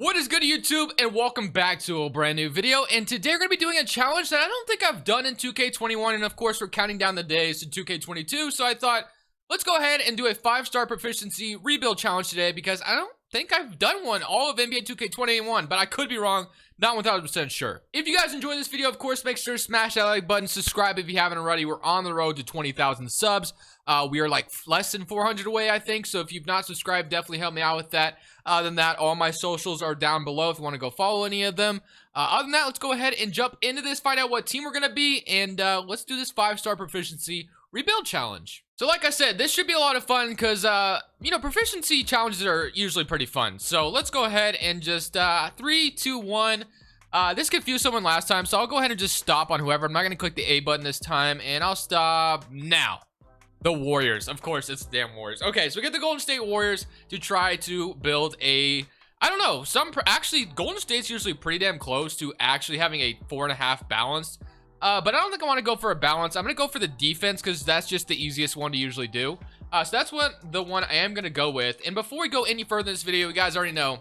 What is good, YouTube, and welcome back to a brand new video. And today we're going to be doing a challenge that I don't think I've done in 2K21, and of course we're counting down the days to 2K22, so I thought, let's go ahead and do a 5-star proficiency rebuild challenge today, because I don't think I've done one all of NBA 2K21, but I could be wrong, not 1000% sure. If you guys enjoyed this video, of course, make sure to smash that like button, subscribe if you haven't already. We're on the road to 20,000 subs. We are like less than 400 away, I think, so if you've not subscribed, definitely help me out with that. Other than that, all my socials are down below if you want to go follow any of them. Other than that, let's go ahead and jump into this, find out what team we're going to be, and let's do this 5-star proficiency rebuild challenge. So like I said, this should be a lot of fun because, you know, proficiency challenges are usually pretty fun. So let's go ahead and just 3, 2, 1. This confused someone last time, so I'll go ahead and just stop on whoever. I'm not going to click the A button this time, and I'll stop now. The Warriors. Of course, it's the damn Warriors. Okay, so we get the Golden State Warriors to try to build a... I don't know. Actually, Golden State's usually pretty damn close to actually having a 4.5 balanced. But I don't think I want to go for a balance. I'm going to go for the defense because that's just the easiest one to usually do. So that's the one I am going to go with. And before we go any further in this video, you guys already know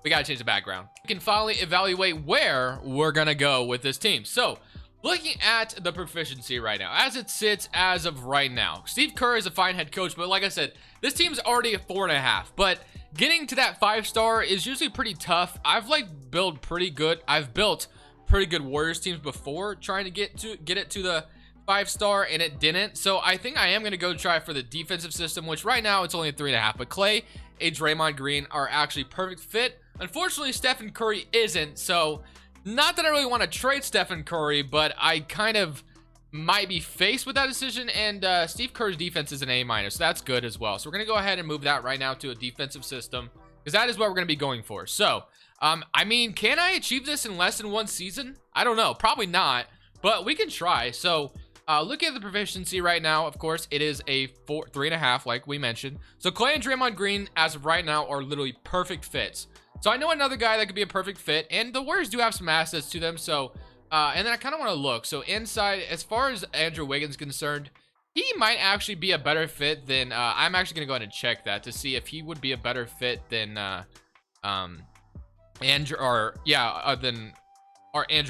we got to change the background. We can finally evaluate where we're going to go with this team. So... looking at the proficiency right now, as it sits as of right now, Steve Kerr is a fine head coach, but like I said, this team's already a 4.5. But getting to that 5-star is usually pretty tough. I've built pretty good Warriors teams before, trying to get it to the 5-star, and it didn't. So I think I am going to go try for the defensive system, which right now it's only a 3.5. But Clay and Draymond Green are actually perfect fit. Unfortunately, Stephen Curry isn't. So not that I really want to trade Stephen Curry, but I kind of might be faced with that decision, and Steve Kerr's defense is an A-, so that's good as well. So we're going to go ahead and move that right now to a defensive system, because that is what we're going to be going for. So, I mean, can I achieve this in less than one season? I don't know. Probably not, but we can try. So, looking at the proficiency right now, of course, it is a 3.5, like we mentioned. So Clay and Draymond Green, as of right now, are literally perfect fits. So I know another guy that could be a perfect fit, and the Warriors do have some assets to them. So, and then I kind of want to look. So inside, as far as Andrew Wiggins is concerned, he might actually be a better fit than, I'm actually going to go ahead and check that to see if he would be a better fit than, Andrew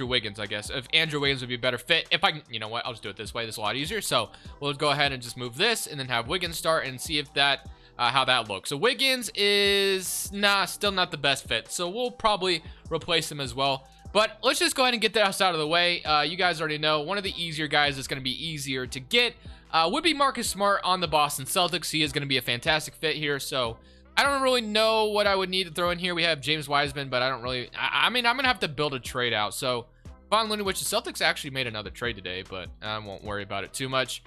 Wiggins, I guess. If Andrew Wiggins would be a better fit, if I can, you know what, I'll just do it this way. This is a lot easier. So we'll go ahead and just move this and then have Wiggins start and see if that, how that looks. So Wiggins is still not the best fit, so we'll probably replace him as well. But let's just go ahead and get that out of the way. You guys already know one of the easier guys that's going to be easier to get would be Marcus Smart on the Boston Celtics. He is going to be a fantastic fit here. So I don't really know what I would need to throw in here. We have James Wiseman, but I don't really, I mean, I'm going to have to build a trade out. So Von Looney, which the Celtics actually made another trade today, but I won't worry about it too much.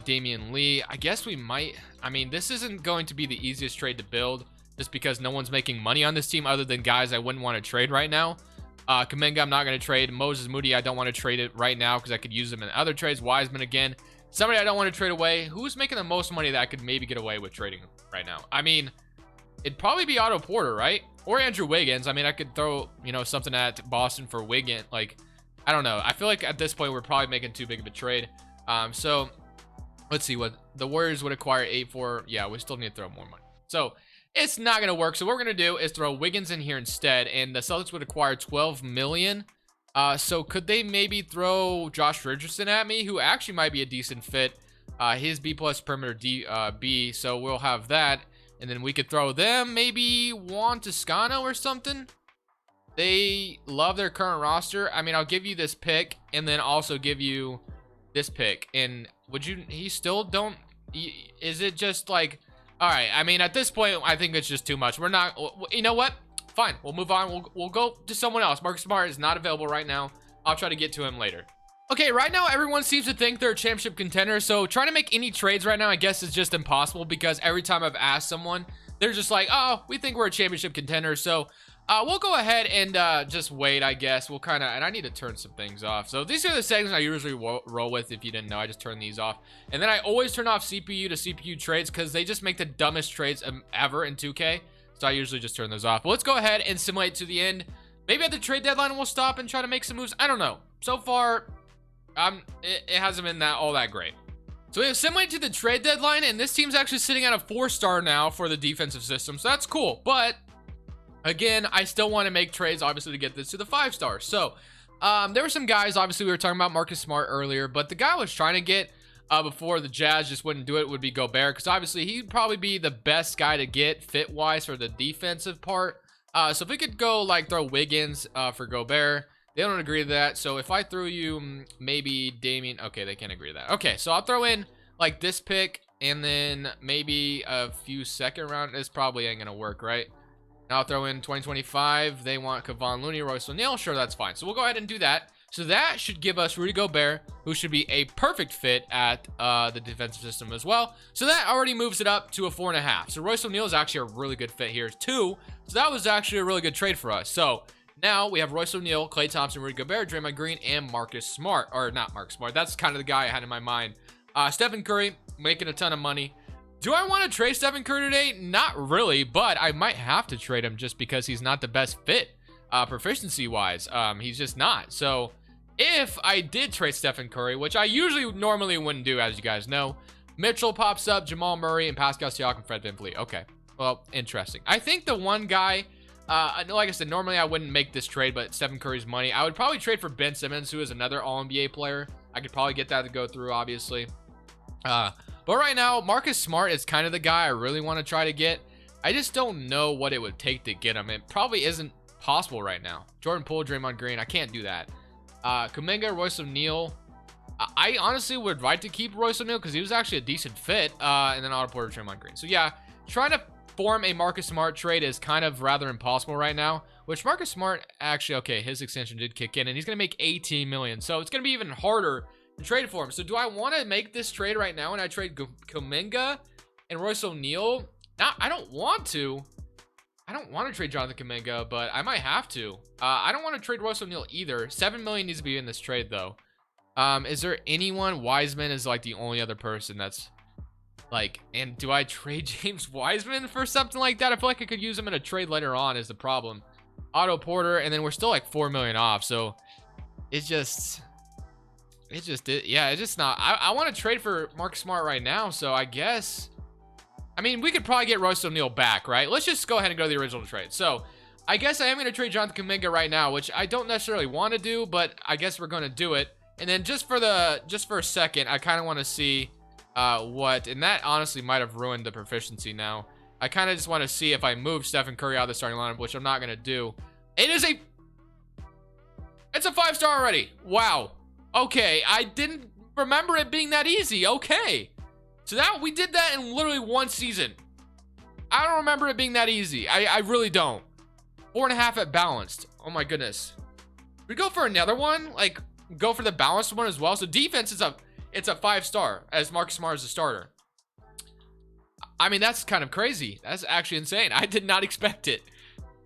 Damian Lee, I guess we might, I mean, this isn't going to be the easiest trade to build just because no one's making money on this team other than guys I wouldn't want to trade right now. Kuminga, I'm not going to trade. Moses Moody, I don't want to trade it right now because I could use them in other trades. Wiseman again, somebody I don't want to trade away. Who's making the most money that I could maybe get away with trading right now? I mean, it'd probably be Otto Porter, right? Or Andrew Wiggins. I mean, I could throw, you know, something at Boston for Wiggins. Like, I don't know. I feel like at this point we're probably making too big of a trade. So let's see what the Warriors would acquire 8 for. Yeah, we still need to throw more money. So it's not going to work. So what we're going to do is throw Wiggins in here instead. And the Celtics would acquire 12 million. So could they maybe throw Josh Richardson at me, who actually might be a decent fit? His B+ perimeter B. So we'll have that. And then we could throw them maybe Juan Toscano or something. They love their current roster. I mean, I'll give you this pick and then also give you this pick. And would you, he still don't, is it just like, all right, I mean, at this point, I think it's just too much. We're not, you know what? Fine, we'll move on. We'll go to someone else. Marcus Smart is not available right now. I'll try to get to him later. Okay, right now, everyone seems to think they're a championship contender, so trying to make any trades right now, I guess, is just impossible because every time I've asked someone, they're just like, oh, we think we're a championship contender, so we'll go ahead and just wait, I guess. We'll kind of, and I need to turn some things off. So these are the settings I usually roll with. If you didn't know, I just turn these off. And then I always turn off CPU to CPU trades because they just make the dumbest trades ever in 2K. So I usually just turn those off. But let's go ahead and simulate to the end. Maybe at the trade deadline, we'll stop and try to make some moves. I don't know. So far, it hasn't been all that great. So we have simulated to the trade deadline, and this team's actually sitting at a 4-star now for the defensive system. So that's cool. But Again, I still want to make trades, obviously, to get this to the 5-star. So, there were some guys, obviously, we were talking about Marcus Smart earlier, but the guy I was trying to get before the Jazz just wouldn't do it would be Gobert, because obviously he'd probably be the best guy to get fit-wise for the defensive part. So if we could go, like, throw Wiggins for Gobert, they don't agree to that. So if I threw you maybe Damian, okay, they can't agree to that. Okay, so I'll throw in, like, this pick, and then maybe a few second round. This probably ain't going to work, right? Now I'll throw in 2025. They want Kevon Looney, Royce O'Neal. Sure, that's fine. So we'll go ahead and do that. So that should give us Rudy Gobert, who should be a perfect fit at the defensive system as well. So that already moves it up to a 4.5. So Royce O'Neal is actually a really good fit here too. So that was actually a really good trade for us. So now we have Royce O'Neal, Klay Thompson, Rudy Gobert, Draymond Green, and Marcus Smart. Or not Marcus Smart. That's kind of the guy I had in my mind. Stephen Curry, making a ton of money. Do I want to trade Stephen Curry today? Not really, but I might have to trade him just because he's not the best fit proficiency-wise. He's just not. So if I did trade Stephen Curry, which I usually normally wouldn't do, as you guys know, Mitchell pops up, Jamal Murray, and Pascal Siakam, Fred VanVleet. Okay, well, interesting. I think the one guy, like I said, normally I wouldn't make this trade, but Stephen Curry's money, I would probably trade for Ben Simmons, who is another All-NBA player. I could probably get that to go through, obviously. But right now, Marcus Smart is kind of the guy I really want to try to get. I just don't know what it would take to get him. It probably isn't possible right now. Jordan Poole, Draymond Green, I can't do that. Kuminga, Royce O'Neal. I honestly would like to keep Royce O'Neal because he was actually a decent fit. And then Otto Porter, Draymond Green. So yeah, trying to form a Marcus Smart trade is kind of rather impossible right now. Which Marcus Smart, actually, okay, his extension did kick in, and he's going to make $18 million. So it's going to be even harder to trade for him. So do I want to make this trade right now and I trade Kuminga and Royce O'Neal? Now, I don't want to. I don't want to trade Jonathan Kuminga, but I might have to. I don't want to trade Royce O'Neal either. $7 million needs to be in this trade, though. Is there anyone? Wiseman is like the only other person that's like, and do I trade James Wiseman for something like that? I feel like I could use him in a trade later on is the problem. Otto Porter, and then we're still like $4 million off. So it's just yeah, it's just not. I want to trade for Marcus Smart right now. So I guess, I mean, we could probably get Royce O'Neal back, right? Let's just go ahead and go to the original trade. So I guess I am going to trade Jonathan Kuminga right now, which I don't necessarily want to do, but I guess we're going to do it. And then just for a second, I kind of want to see what, and that honestly might have ruined the proficiency now. I kind of just want to see if I move Stephen Curry out of the starting lineup, which I'm not going to do. It's a 5-star already. Wow. Okay, I didn't remember it being that easy. Okay. So that we did that in literally one season. I don't remember it being that easy. I really don't. 4.5 at balanced. Oh my goodness. We go for another one? Like, go for the balanced one as well. So defense is it's a 5-star as Marcus Smart is a starter. I mean, that's kind of crazy. That's actually insane. I did not expect it.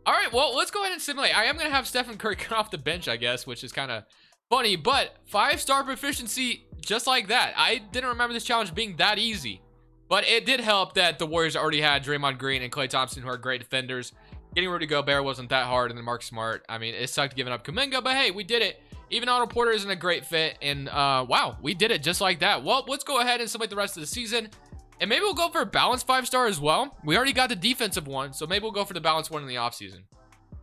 All right, well, let's go ahead and simulate. I am going to have Stephen Curry come off the bench, I guess, which is kind of funny, but 5-star proficiency just like that. I didn't remember this challenge being that easy, but it did help that the Warriors already had Draymond Green and Klay Thompson, who are great defenders. Getting Rudy Gobert wasn't that hard, and then Marcus Smart. I mean, it sucked giving up Kuminga, but hey, we did it. Even Otto Porter isn't a great fit, and wow, we did it just like that. Well, let's go ahead and simulate the rest of the season, and maybe we'll go for a balanced 5-star as well. We already got the defensive one, so maybe we'll go for the balanced one in the offseason.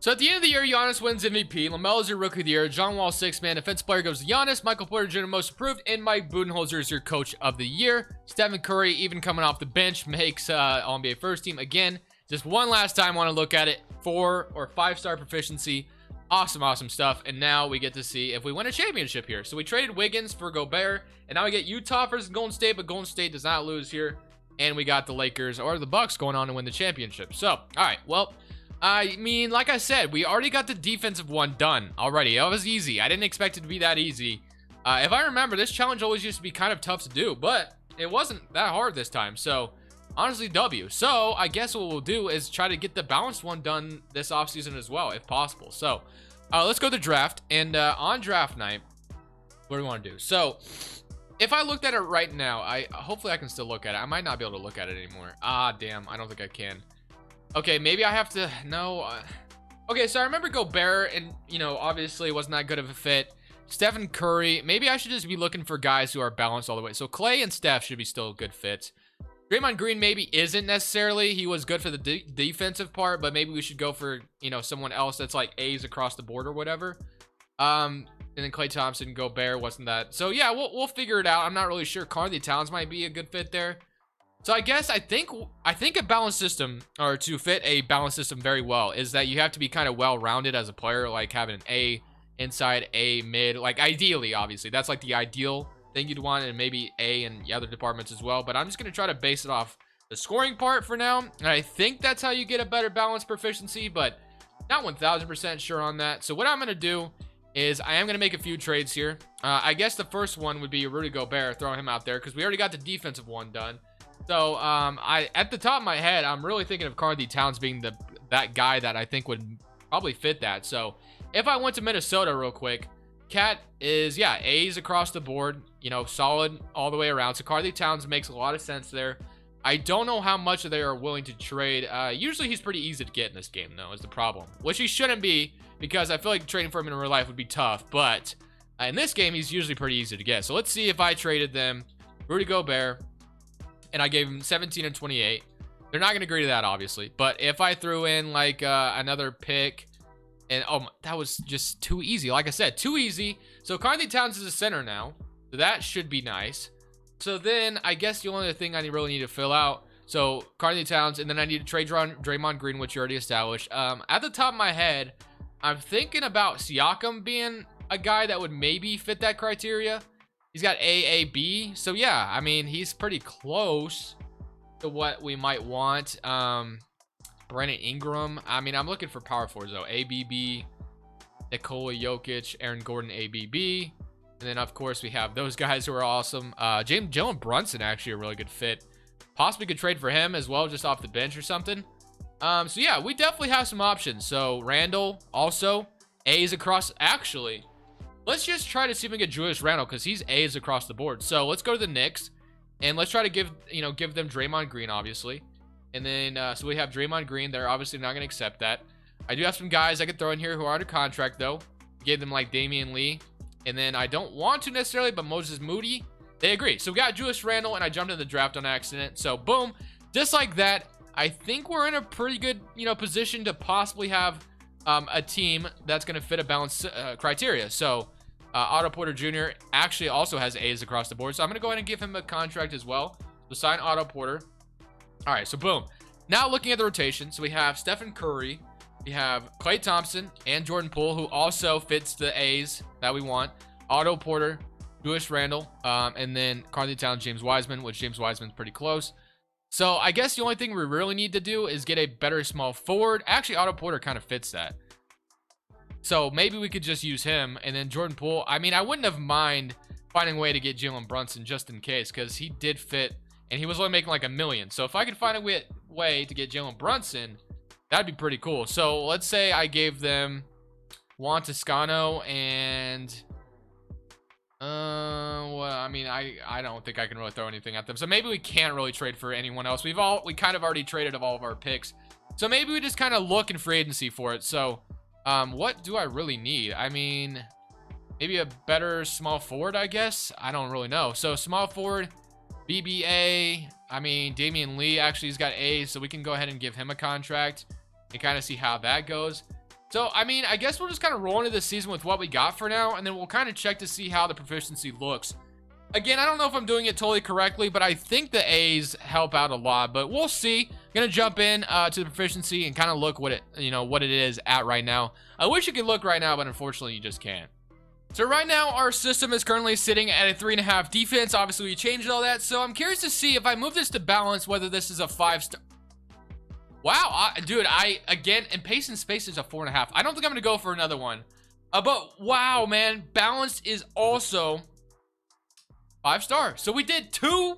So at the end of the year, Giannis wins MVP. LaMelo is your Rookie of the Year. John Wall, 6th man. Defensive player goes to Giannis. Michael Porter Jr., Most Improved. And Mike Budenholzer is your Coach of the Year. Stephen Curry, even coming off the bench, makes All-NBA First Team. Again, just one last time, want to look at it. 4 or 5-star proficiency. Awesome, awesome stuff. And now we get to see if we win a championship here. So we traded Wiggins for Gobert. And now we get Utah versus Golden State. But Golden State does not lose here. And we got the Lakers or the Bucks going on to win the championship. So, all right, well, I mean, like I said, we already got the defensive one done already. It was easy. I didn't expect it to be that easy. If I remember, this challenge always used to be kind of tough to do, but it wasn't that hard this time. So, honestly, W. So, I guess what we'll do is try to get the balanced one done this offseason as well, if possible. So, let's go to draft. And on draft night, what do we want to do? So, if I looked at it right now, hopefully I can still look at it. I might not be able to look at it anymore. Ah, damn. I don't think I can. Okay, maybe I have to, no. Okay, so I remember Gobert, and, you know, obviously wasn't that good of a fit. Stephen Curry, maybe I should just be looking for guys who are balanced all the way. So Klay and Steph should be still good fits. Draymond Green maybe isn't necessarily. He was good for the defensive part, but maybe we should go for, you know, someone else that's like A's across the board or whatever. And then Klay Thompson, Gobert wasn't that. So yeah, we'll figure it out. I'm not really sure. Karl-Anthony Towns might be a good fit there. So I guess I think a balanced system, or to fit a balanced system very well, is that you have to be kind of well-rounded as a player, like having an A inside, A mid, like ideally, obviously. That's like the ideal thing you'd want, and maybe A in the other departments as well. But I'm just going to try to base it off the scoring part for now. And I think that's how you get a better balanced proficiency, but not 1000% sure on that. So what I'm going to do is I am going to make a few trades here. I guess the first one would be Rudy Gobert, throwing him out there, because we already got the defensive one done. So at the top of my head, I'm really thinking of Karl-Anthony Towns being that guy that I think would probably fit that. So if I went to Minnesota real quick, Cat is, yeah, A's across the board, you know, solid all the way around. So Karl-Anthony Towns makes a lot of sense there. I don't know how much they are willing to trade. Usually he's pretty easy to get in this game, though, is the problem. Which he shouldn't be, because I feel like trading for him in real life would be tough. But in this game, he's usually pretty easy to get. So let's see if I traded them Rudy Gobert, and I gave him 17 and 28. They're not going to agree to that, obviously. But if I threw in, like, another pick, and, oh, that was just too easy. Like I said, too easy. So Karl-Anthony Towns is a center now. So that should be nice. So then, I guess the only other thing I really need to fill out, so Karl-Anthony Towns, and then I need to trade Draymond Green, which you already established. At the top of my head, I'm thinking about Siakam being a guy that would maybe fit that criteria. He's got AAB. So yeah, I mean, he's pretty close to what we might want. Brandon Ingram. I mean, I'm looking for power forwards though. ABB, Nikola Jokic, Aaron Gordon, ABB. And then of course we have those guys who are awesome. Jalen Brunson, actually a really good fit. Possibly could trade for him as well, just off the bench or something. So yeah, we definitely have some options. So Randall also A's across. Actually, let's just try to see if we can get Julius Randle, because he's A's across the board. So let's go to the Knicks, and let's try to give them Draymond Green, obviously. And then, so we have Draymond Green. They're obviously not going to accept that. I do have some guys I could throw in here who are under contract, though. Gave them, like, Damian Lee. And then I don't want to necessarily, but Moses Moody. They agree. So we got Julius Randle, and I jumped in the draft on accident. So, boom. Just like that, I think we're in a pretty good, position to possibly have a team that's going to fit a balanced criteria. So, Otto Porter Jr. actually also has A's across the board. So I'm going to go ahead and give him a contract as well. So sign Otto Porter. All right, so boom. Now looking at the rotation. So we have Stephen Curry. We have Klay Thompson and Jordan Poole, who also fits the A's that we want. Otto Porter, Julius Randle, and then Karl-Anthony Towns, James Wiseman, which James Wiseman's pretty close. So I guess the only thing we really need to do is get a better small forward. Actually, Otto Porter kind of fits that. So maybe we could just use him. And then Jordan Poole. I mean, I wouldn't have mind finding a way to get Jalen Brunson just in case, because he did fit, and he was only making like $1 million. So if I could find a way to get Jalen Brunson, that'd be pretty cool. So let's say I gave them Juan Toscano and well, I mean, I don't think I can really throw anything at them. So maybe we can't really trade for anyone else. We kind of already traded of all of our picks. So maybe we just kind of look in free agency for it. So what do I really need? I mean, maybe a better small forward, I guess. I don't really know. So small forward, BBA. I mean, Damian Lee actually has got A's, so we can go ahead and give him a contract and kind of see how that goes. So, I mean, I guess we'll just kind of roll into this season with what we got for now, and then we'll kind of check to see how the proficiency looks. Again, I don't know if I'm doing it totally correctly, but I think the A's help out a lot, but we'll see. Gonna jump in to the proficiency and kind of look what it is at right now. I wish you could look right now, but unfortunately you just can't. So right now our system is currently sitting at a 3.5 defense. Obviously we changed all that, so I'm curious to see if I move this to balance whether this is a 5-star. Wow, dude, again, and pace and space is a 4.5. I don't think I'm gonna go for another one, but wow, man, balance is also 5-star. So we did 2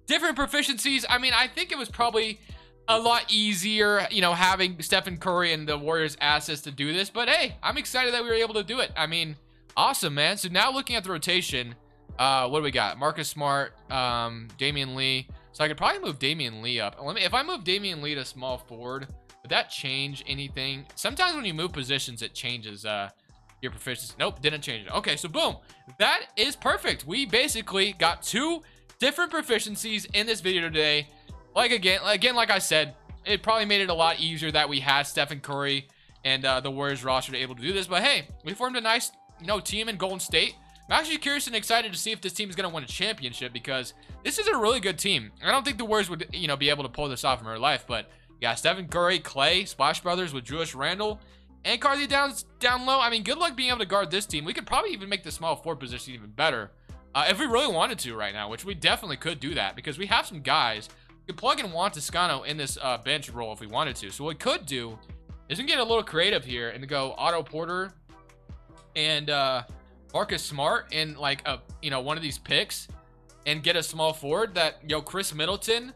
different proficiencies. I mean, I think it was probably a lot easier, having Stephen Curry and the Warriors assets to do this. But hey, I'm excited that we were able to do it. I mean, awesome, man. So now looking at the rotation, what do we got? Marcus Smart, Damian Lee. So I could probably move Damian Lee up. If I move Damian Lee to small forward, would that change anything? Sometimes when you move positions, it changes your proficiency. Nope, didn't change it. Okay, so boom. That is perfect. We basically got 2 different proficiencies in this video today. again, like I said, it probably made it a lot easier that we had Stephen Curry and the Warriors roster to able to do this. But hey, we formed a nice, team in Golden State. I'm actually curious and excited to see if this team is going to win a championship, because this is a really good team. I don't think the Warriors would, be able to pull this off in real life, but you got Stephen Curry, Clay, Splash Brothers with Julius Randle, and Carly down low. I mean, good luck being able to guard this team. We could probably even make the small forward position even better if we really wanted to right now, which we definitely could do that, because we have some guys. We could plug in Juan Toscano in this bench role if we wanted to. So what we could do is we can get a little creative here and go Otto Porter and Marcus Smart in like one of these picks, and get a small forward that Chris Middleton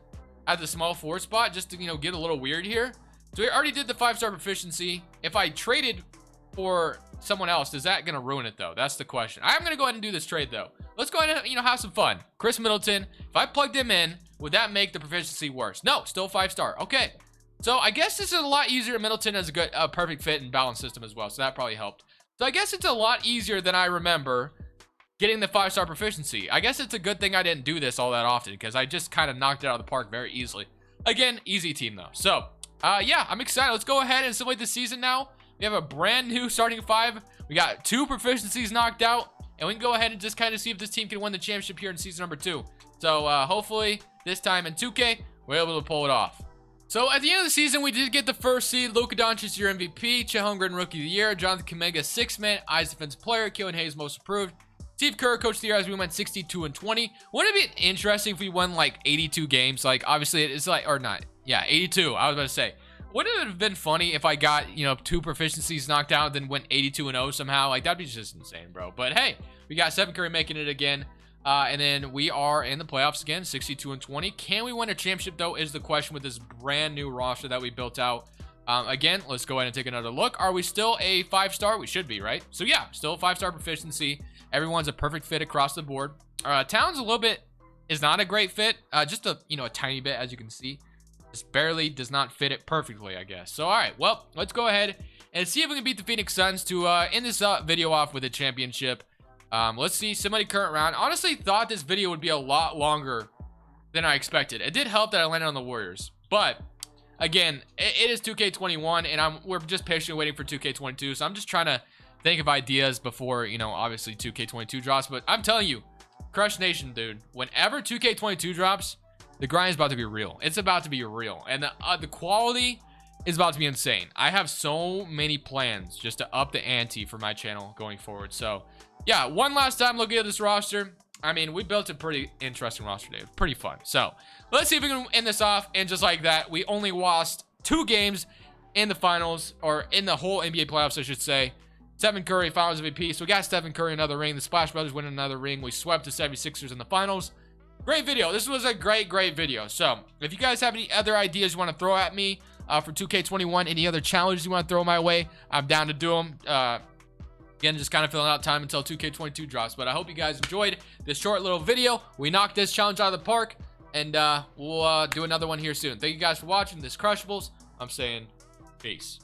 at the small forward spot, just to get a little weird here. So we already did the 5-star proficiency. If I traded for someone else, is that gonna ruin it though? That's the question. I'm gonna go ahead and do this trade though. Let's go ahead and have some fun. Chris Middleton, if I plugged him in, would that make the proficiency worse? No, still 5-star. Okay, so I guess this is a lot easier. Middleton has a good perfect fit and balance system as well, so that probably helped. So I guess it's a lot easier than I remember getting the 5-star proficiency. I guess it's a good thing I didn't do this all that often, because I just kind of knocked it out of the park very easily. Again, easy team though. So yeah, I'm excited. Let's go ahead and simulate the season now. We have a brand new starting 5. We got 2 proficiencies knocked out, and we can go ahead and just kind of see if this team can win the championship here in season number 2. So hopefully this time in 2K, we're able to pull it off. So at the end of the season, we did get the first seed. Luka Doncic, your MVP. Chet Holmgren, Rookie of the Year. Jonathan Kuminga, 6th man. Eyes Defensive Player. Killian Hayes, Most Improved. Steve Kerr, Coach of the Year, as we went 62-20. Wouldn't it be interesting if we won like 82 games? Like, obviously, it's like, or not. Yeah, 82. I was about to say. Wouldn't it have been funny if I got, 2 proficiencies knocked out, then went 82-0 somehow? Like, that'd be just insane, bro. But hey, we got Stephen Curry making it again. And then we are in the playoffs again, 62-20. Can we win a championship, though, is the question with this brand new roster that we built out. Again, let's go ahead and take another look. Are we still a 5-star? We should be, right? So yeah, still a 5-star proficiency. Everyone's a perfect fit across the board. Towns a little bit is not a great fit. Just a, a tiny bit, as you can see. Just barely does not fit it perfectly, I guess. So, all right, well, let's go ahead and see if we can beat the Phoenix Suns to end this video off with a championship. Let's see, somebody current round. Honestly, thought this video would be a lot longer than I expected. It did help that I landed on the Warriors, but again, it is 2K21, and we're just patiently waiting for 2K22. So I'm just trying to think of ideas before, obviously 2K22 drops. But I'm telling you, Crush Nation, dude, whenever 2K22 drops, the grind is about to be real. It's about to be real, and the quality is about to be insane. I have so many plans just to up the ante for my channel going forward. So yeah, one last time looking at this roster. I mean, we built a pretty interesting roster today. Pretty fun. So let's see if we can end this off. And just like that, we only lost 2 games in the finals, or in the whole NBA playoffs, I should say. Stephen Curry, Finals MVP. So we got Stephen Curry another ring. The Splash Brothers win another ring. We swept the 76ers in the finals. Great video. This was a great video. So if you guys have any other ideas you want to throw at me for 2K21, any other challenges you want to throw my way, I'm down to do them. Again, just kind of filling out time until 2K22 drops. But I hope you guys enjoyed this short little video. We knocked this challenge out of the park, and we'll do another one here soon. Thank you guys for watching. This Crushables. I'm saying peace.